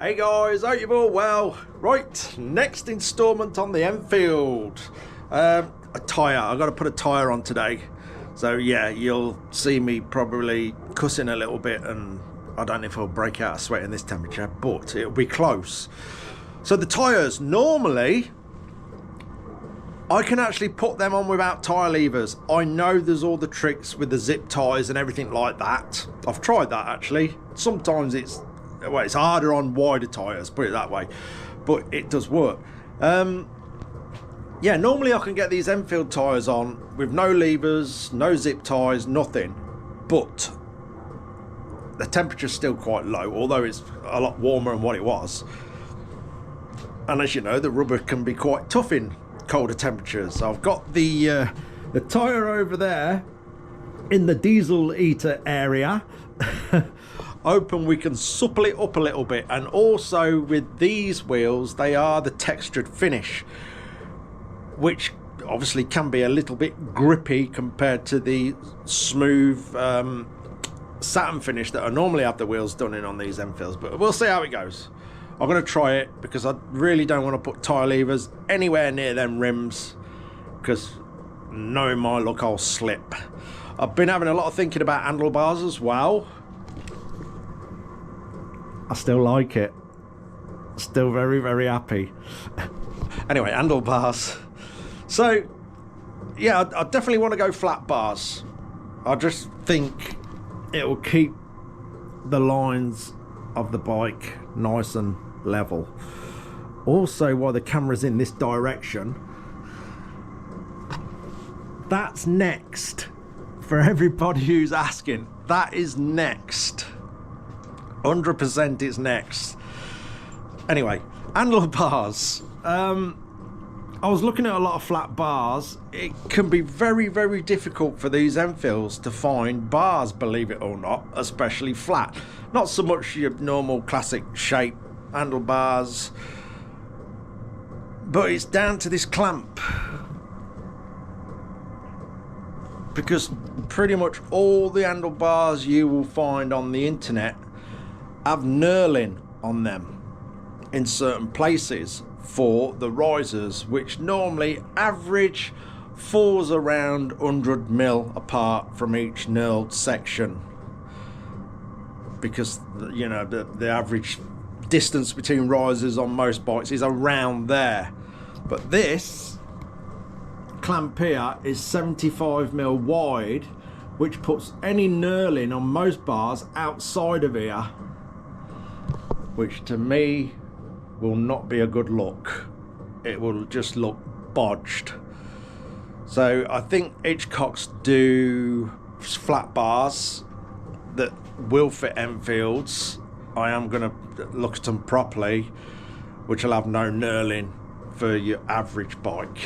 Hey guys, hope you're all well. Right, next instalment on the Enfield. A tyre. I've got to put a tyre on today. So yeah, you'll see me probably cussing a little bit, and I don't know if I'll break out of sweat in this temperature, but it'll be close. So the tyres, normally I can actually put them on without tyre levers. I know there's all the tricks with the zip ties and everything like that. I've tried that actually. Sometimes it's harder on wider tyres, put it that way, but it does work. Yeah, normally I can get these Enfield tyres on with no levers, no zip ties, nothing, but the temperature's still quite low, although it's a lot warmer than what it was. And as you know, the rubber can be quite tough in colder temperatures. So I've got the tyre over there in the diesel eater area. Hoping we can supple it up a little bit. And also with these wheels, they are the textured finish, which obviously can be a little bit grippy compared to the smooth satin finish that I normally have the wheels done in on these Enfields. But we'll see how it goes. I'm going to try it because I really don't want to put tyre levers anywhere near them rims, because knowing my luck, I'll slip. I've been having a lot of thinking about handlebars as well. I still like it. Still very, very happy. Anyway, handlebars. So, yeah, I definitely want to go flat bars. I just think it will keep the lines of the bike nice and level. Also, while the camera's in this direction, that's next. For everybody who's asking, that is next. 100% it's next. Anyway, handlebars. I was looking at a lot of flat bars. It can be very, very difficult for these Enfields to find bars, believe it or not, especially flat. Not so much your normal classic shape handlebars, but it's down to this clamp. Because pretty much all the handlebars you will find on the internet have knurling on them in certain places for the risers, which normally average falls around 100mm apart from each knurled section, because you know the average distance between risers on most bikes is around there. But this clamp here is 75mm wide, which puts any knurling on most bars outside of here, which to me will not be a good look. It will just look bodged. So I think Hitchcocks do flat bars that will fit Enfields. I am going to look at them properly, which will have no knurling for your average bike.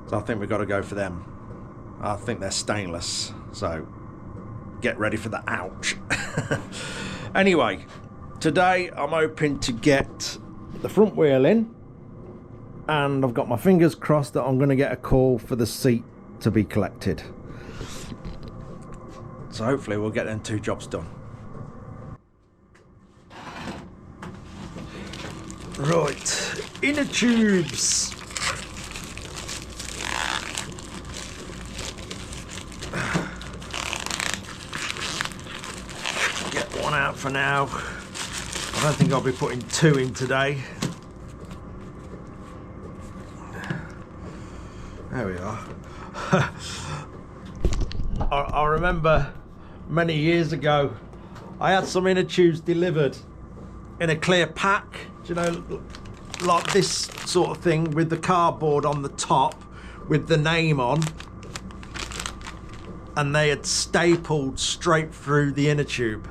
So I think we've got to go for them. I think they're stainless, so get ready for the ouch. Anyway, today I'm hoping to get the front wheel in, and I've got my fingers crossed that I'm going to get a call for the seat to be collected. So hopefully we'll get them two jobs done. Right, inner tubes. Get one out for now. I don't think I'll be putting two in today. There we are. I remember many years ago I had some inner tubes delivered in a clear pack, you know, like this sort of thing, with the cardboard on the top with the name on, and they had stapled straight through the inner tube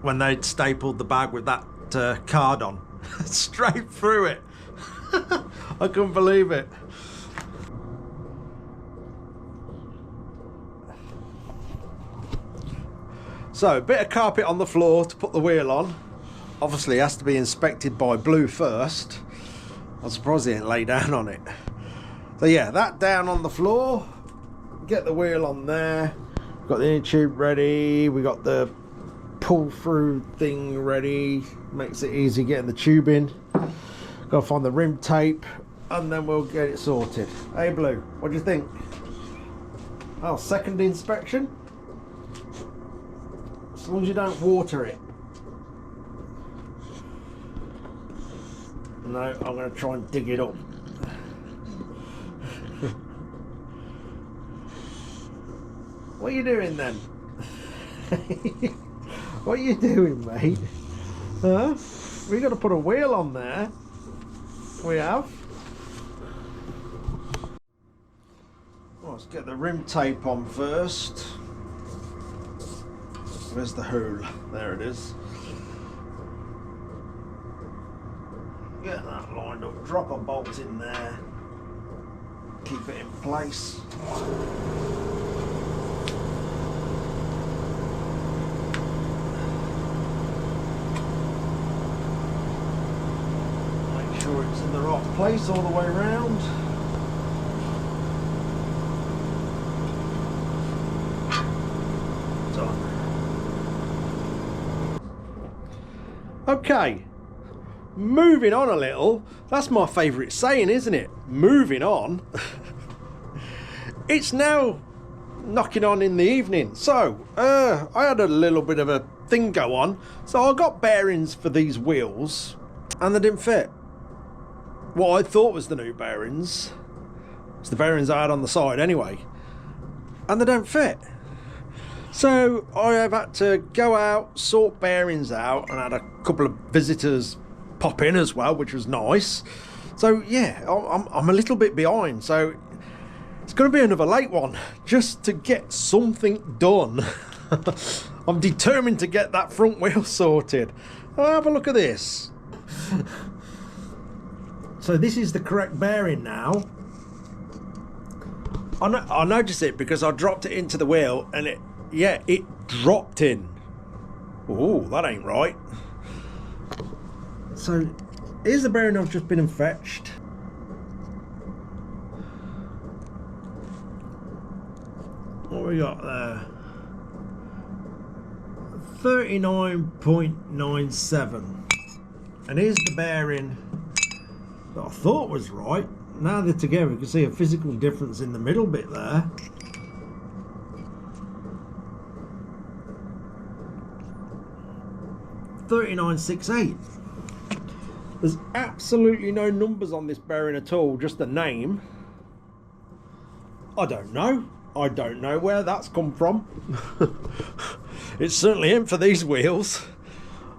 when they'd stapled the bag with that card on. Straight through it. I couldn't believe it. So, a bit of carpet on the floor to put the wheel on. Obviously it has to be inspected by Blue first. I'm surprised he didn't lay down on it. So yeah, that down on the floor. Get the wheel on there. Got the inner tube ready. We got the pull through thing ready. Makes it easy getting the tube in. Gotta find the rim tape and then we'll get it sorted. Hey Blue, what do you think? Oh, second inspection? As long as you don't water it. No, I'm going to try and dig it up. What are you doing then? What are you doing, mate? Huh? We got to put a wheel on there. We have. Well, let's get the rim tape on first. Where's the hole? There it is. Get that lined up, drop a bolt in there, keep it in place. Make sure it's in the right place all the way around. Done. Okay. Moving on a little, that's my favourite saying, isn't it? Moving on. It's now knocking on in the evening, so I had a little bit of a thing go on, so I got bearings for these wheels and they didn't fit. What I thought was the new bearings, it's the bearings I had on the side anyway, and they don't fit. So I have had to go out, sort bearings out, and I had a couple of visitors pop in as well, which was nice. So yeah, I'm a little bit behind, so it's going to be another late one just to get something done. I'm determined to get that front wheel sorted. Have a look at this. So this is the correct bearing now. I noticed it because I dropped it into the wheel and it dropped in. Oh, that ain't right. So here's the bearing I've just been and fetched. What we got there? 39.97. And here's the bearing that I thought was right. Now they're together, you can see a physical difference in the middle bit there. $39.68. There's absolutely no numbers on this bearing at all, just a name. I don't know where that's come from. It certainly ain't for these wheels.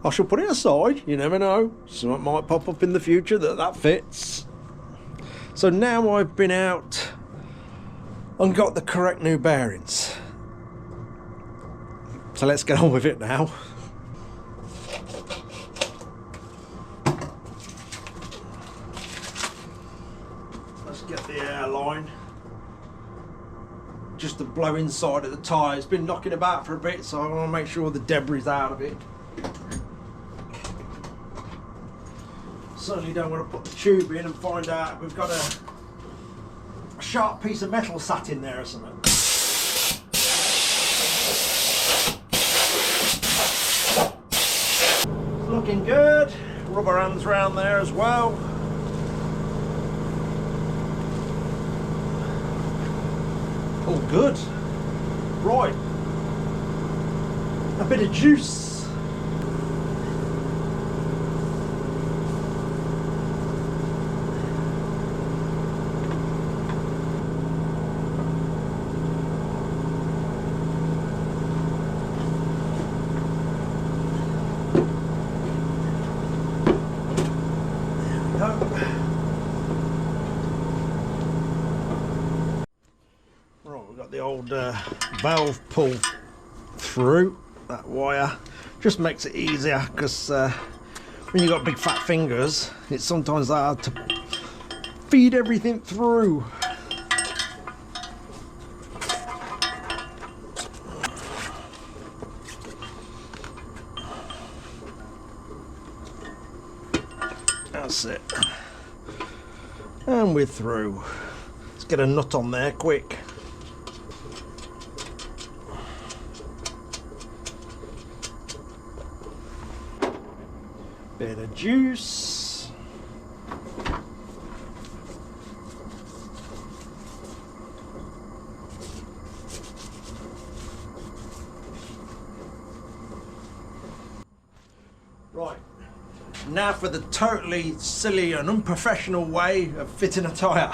I shall put it aside, you never know. Something might pop up in the future that fits. So now I've been out and got the correct new bearings. So let's get on with it now. Let's get the airline. Just to blow inside of the tyre. It's been knocking about for a bit, so I want to make sure the debris is out of it. Certainly don't want to put the tube in and find out we've got a sharp piece of metal sat in there or something. It's looking good. Rubber hands around there as well. All good. Right. A bit of juice. The old valve pull through that wire just makes it easier, because when you've got big fat fingers it's sometimes hard to feed everything through. That's it, and we're through. Let's get a nut on there quick. Bit of juice. Right, now for the totally silly and unprofessional way of fitting a tyre.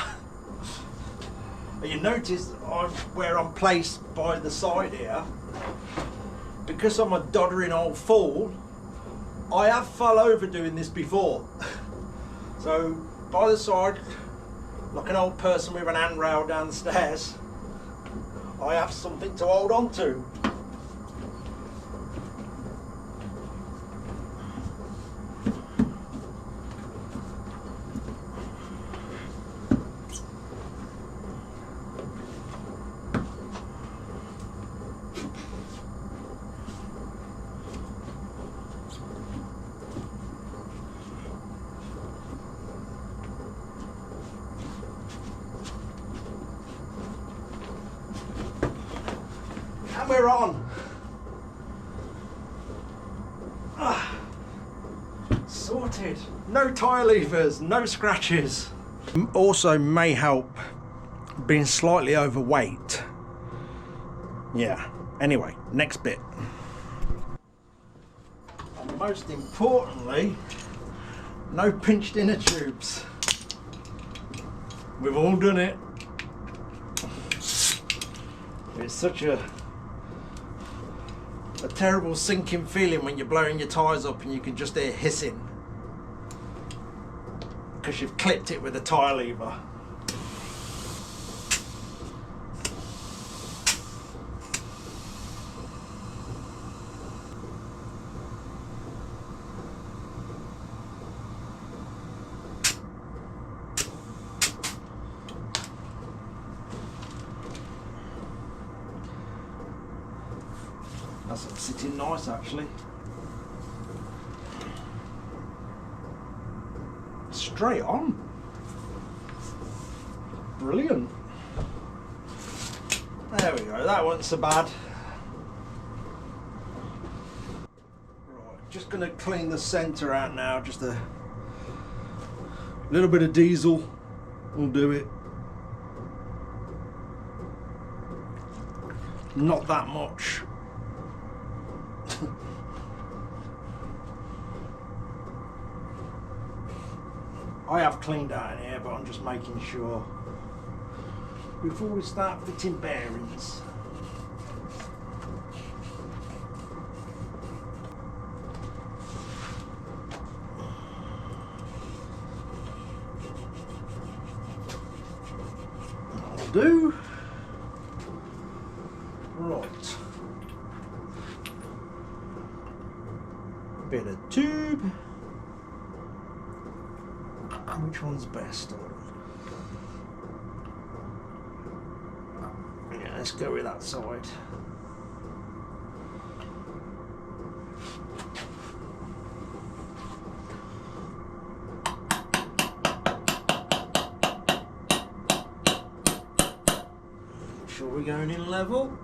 You notice where I'm placed by the side here, because I'm a doddering old fool, I have fell over doing this before. So by the side, like an old person with an handrail down the stairs, I have something to hold on to. And we're on. Sorted. No tyre levers, no scratches. Also may help being slightly overweight. Yeah, anyway, next bit. And most importantly, no pinched inner tubes. We've all done it. It's such a terrible sinking feeling when you're blowing your tyres up and you can just hear hissing because you've clipped it with a tyre lever. That's sitting nice actually. Straight on. Brilliant. There we go, that wasn't so bad. Right, just gonna clean the centre out now, just a little bit of diesel will do it. Not that much. I have cleaned out in here, but I'm just making sure before we start fitting bearings. That'll do. Right. Bit of tube. Which one's best? Yeah, let's go with that side. Sure we're going in level.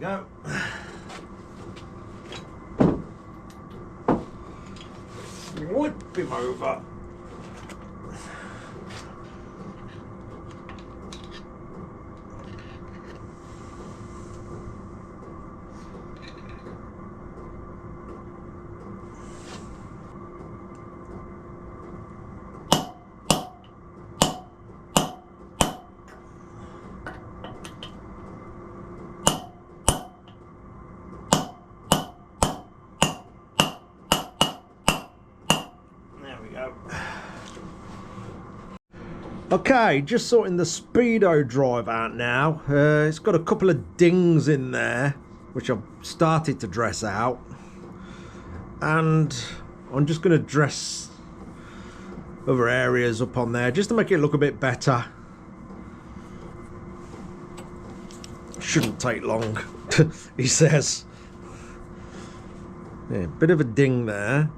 Go. Flip him over. Okay, just sorting the speedo drive out now. It's got a couple of dings in there, which I've started to dress out. And I'm just going to dress other areas up on there, just to make it look a bit better. Shouldn't take long. He says. Yeah, bit of a ding there.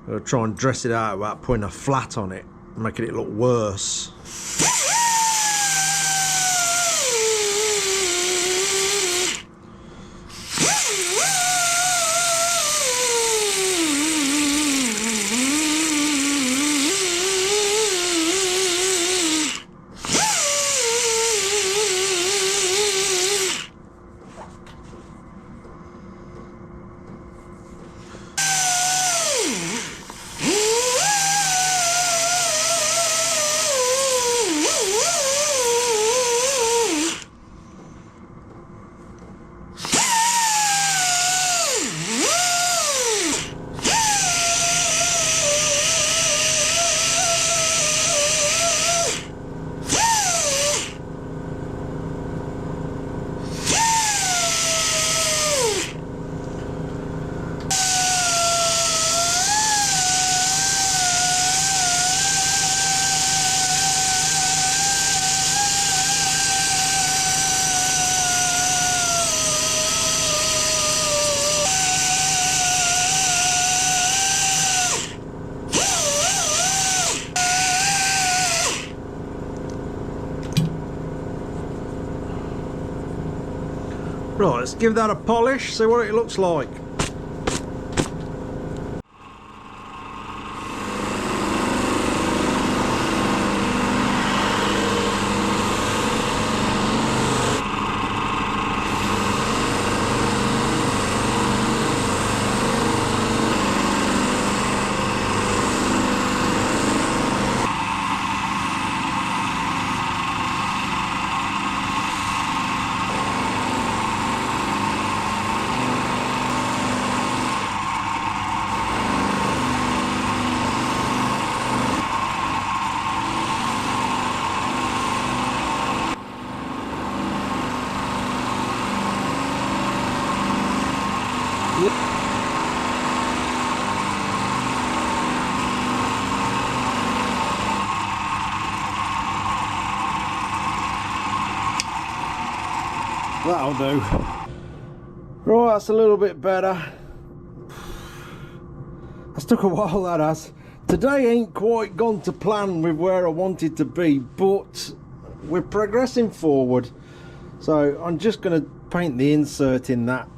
I'll try and dress it out without putting a flat on it, making it look worse. Right, let's give that a polish, see what it looks like. That'll do. Right, that's a little bit better. That's took a while, that has. Today ain't quite gone to plan with where I wanted to be, but we're progressing forward. So I'm just going to paint the insert in that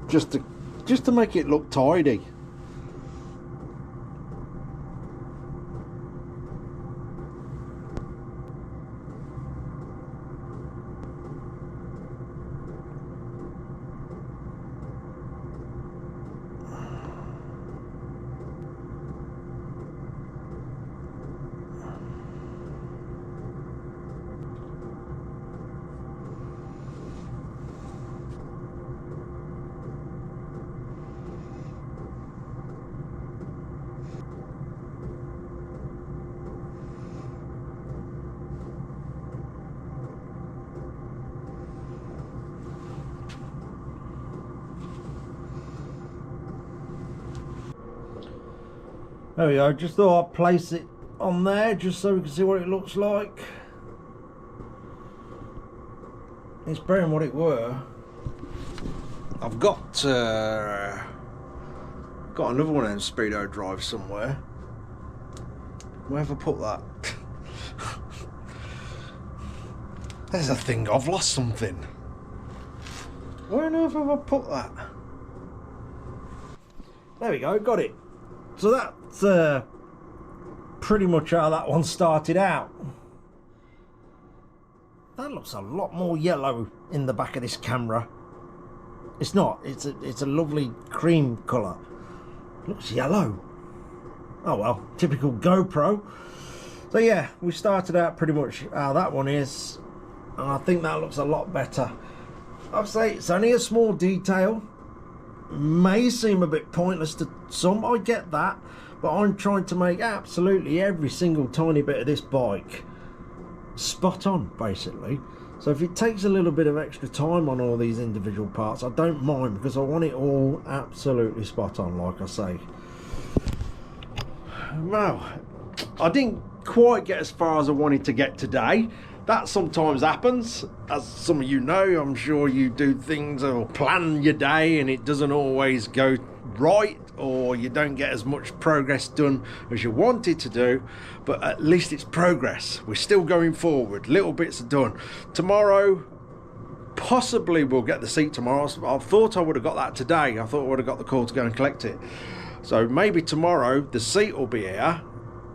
just to make it look tidy. There we go, just thought I'd place it on there just so we can see what it looks like. It's better than what it were. I've got another one of them speedo drives somewhere. Where have I put that? There's a thing, I've lost something. Where on earth have I put that? There we go, got it. So that's pretty much how that one started out. That looks a lot more yellow in the back of this camera. It's not, it's a lovely cream colour. Looks yellow. Oh well, typical GoPro. So yeah, we started out pretty much how that one is, and I think that looks a lot better. I'd say it's only a small detail. May seem a bit pointless to some, I get that, but I'm trying to make absolutely every single tiny bit of this bike spot on, basically. So if it takes a little bit of extra time on all these individual parts, I don't mind, because I want it all absolutely spot on, like I say. well, I didn't quite get as far as I wanted to get today. That sometimes happens. As some of you know, I'm sure you do things or plan your day and it doesn't always go right, or you don't get as much progress done as you wanted to do, but at least it's progress. We're still going forward. Little bits are done. Tomorrow, possibly we'll get the seat tomorrow. I thought I would have got that today. I thought I would have got the call to go and collect it. So maybe tomorrow the seat will be here,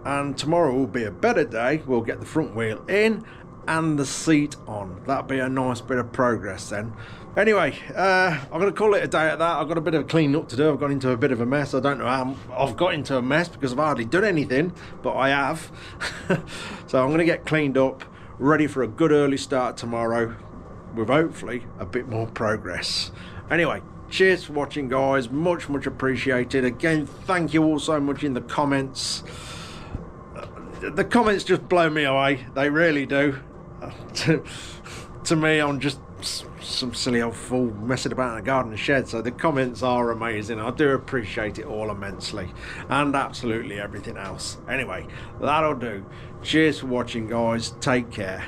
and tomorrow will be a better day. We'll get the front wheel in and the seat on. That'd be a nice bit of progress then. Anyway, I'm going to call it a day at that. I've got a bit of cleaning up to do. I've got into a bit of a mess. I don't know how I've got into a mess because I've hardly done anything, but I have. So I'm going to get cleaned up, ready for a good early start tomorrow with hopefully a bit more progress. Anyway, cheers for watching, guys. Much appreciated. Again, thank you all so much in the comments. The comments just blow me away. They really do. To me, I'm just some silly old fool messing about in a garden shed. So the comments are amazing. I do appreciate it all immensely, and absolutely everything else. Anyway, that'll do. Cheers for watching, guys. Take care.